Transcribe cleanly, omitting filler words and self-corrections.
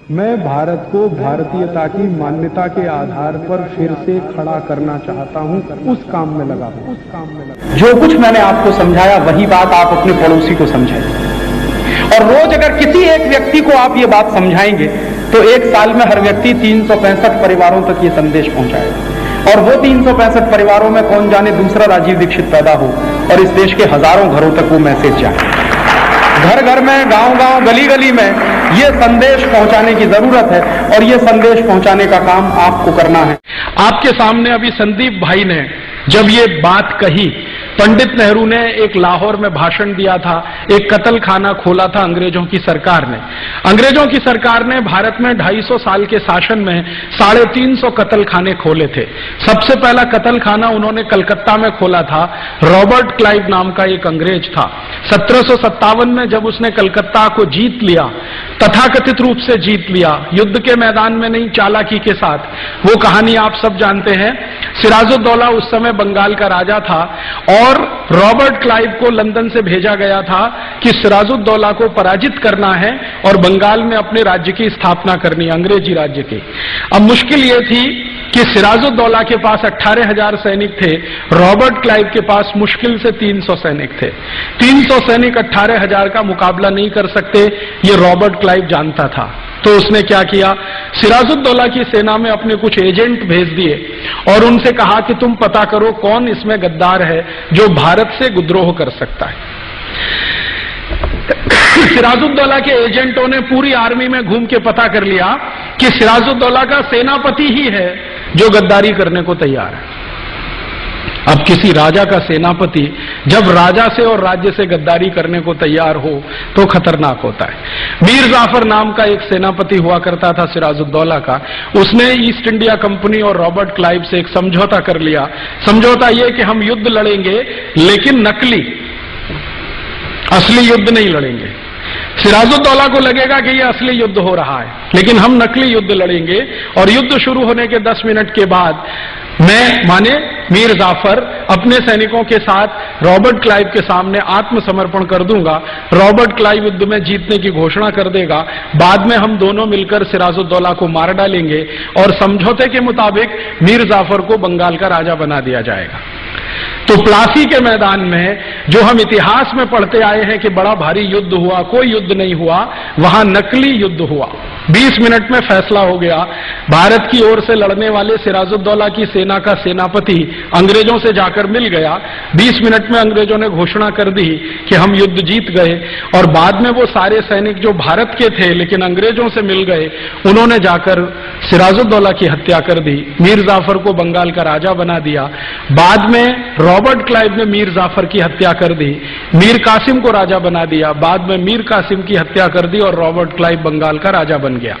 मैं भारत को भारतीयता की मान्यता के आधार पर फिर से खड़ा करना चाहता हूं, उस काम में लगा हूं। जो कुछ मैंने आपको समझाया वही बात आप अपने पड़ोसी को समझाइए, और रोज अगर किसी एक व्यक्ति को आप ये बात समझाएंगे तो एक साल में हर व्यक्ति 365 परिवारों तक ये संदेश पहुंचाएगा, और वो 365 परिवारों में कौन जाने दूसरा राजीव दीक्षित पैदा हो और इस देश के हजारों घरों तक वो मैसेज जाए। घर घर में, गांव गांव, गली गली में ये संदेश पहुंचाने की जरूरत है, और ये संदेश पहुंचाने का काम आपको करना है। आपके सामने अभी संदीप भाई ने जब ये बात कही, पंडित नेहरू ने एक लाहौर में भाषण दिया था, एक कत्ल खाना खोला था अंग्रेजों की सरकार ने। अंग्रेजों की सरकार ने भारत में 250 साल के शासन में 350 कत्ल खाने खोले थे। सबसे पहला कत्ल खाना उन्होंने कलकत्ता में खोला था। रॉबर्ट क्लाइव नाम का एक अंग्रेज था। 1757 में जब उसने कलकत्ता को जीत लिया, तथाकथित रूप से जीत लिया, युद्ध के मैदान में नहीं, चालाकी के साथ, वो कहानी आप सब जानते हैं। सिराजुद्दौला उस समय बंगाल का राजा था, और रॉबर्ट क्लाइव को लंदन से भेजा गया था कि सिराजुद्दौला को पराजित करना है और बंगाल में अपने राज्य की स्थापना करनी, अंग्रेजी राज्य की। अब मुश्किल यह थी कि सिराजुद्दौला के पास 18,000 सैनिक थे, रॉबर्ट क्लाइव के पास मुश्किल से 300 सैनिक थे। 300 सैनिक 18,000 का मुकाबला नहीं कर सकते, ये रॉबर्ट क्लाइव जानता था। तो उसने क्या किया, सिराजुद्दौला की सेना में अपने कुछ एजेंट भेज दिए और उनसे कहा कि तुम पता करो कौन इसमें गद्दार है जो भारत से विद्रोह कर सकता है। सिराजुद्दौला के एजेंटों ने पूरी आर्मी में घूम के पता कर लिया कि सिराजुद्दौला का सेनापति ही है जो गद्दारी करने को तैयार है। अब किसी राजा का सेनापति जब राजा से और राज्य से गद्दारी करने को तैयार हो तो खतरनाक होता है। मीर जाफर नाम का एक सेनापति हुआ करता था सिराजुद्दौला का। उसने ईस्ट इंडिया कंपनी और रॉबर्ट क्लाइव से एक समझौता कर लिया। समझौता यह कि हम युद्ध लड़ेंगे लेकिन नकली, असली युद्ध नहीं लड़ेंगे। सिराजुद्दौला को लगेगा कि यह असली युद्ध हो रहा है, लेकिन हम नकली युद्ध लड़ेंगे, और युद्ध शुरू होने के 10 मिनट के बाद मैं, माने मीर जाफर, अपने सैनिकों के साथ रॉबर्ट क्लाइव के सामने आत्मसमर्पण कर दूंगा। रॉबर्ट क्लाइव युद्ध में जीतने की घोषणा कर देगा। बाद में हम दोनों मिलकर सिराजुद्दौला को मार डालेंगे और समझौते के मुताबिक मीर जाफर को बंगाल का राजा बना दिया जाएगा। तो प्लासी के मैदान में जो हम इतिहास में पढ़ते आए हैं कि बड़ा भारी युद्ध हुआ, कोई युद्ध नहीं हुआ, वहां नकली युद्ध हुआ। 20 मिनट में फैसला हो गया। भारत की ओर से लड़ने वाले सिराजुद्दौला की सेना का सेनापति अंग्रेजों से जाकर मिल गया। 20 मिनट में अंग्रेजों ने घोषणा कर दी कि हम युद्ध जीत गए, और बाद में वो सारे सैनिक जो भारत के थे लेकिन अंग्रेजों से मिल गए, उन्होंने जाकर सिराजुद्दौला की हत्या कर दी। मीर जाफर को बंगाल का राजा बना दिया। बाद में रॉबर्ट क्लाइव ने मीर जाफर की हत्या कर दी, मीर कासिम को राजा बना दिया। बाद में मीर कासिम की हत्या कर दी और रॉबर्ट क्लाइव बंगाल का राजा बन गया।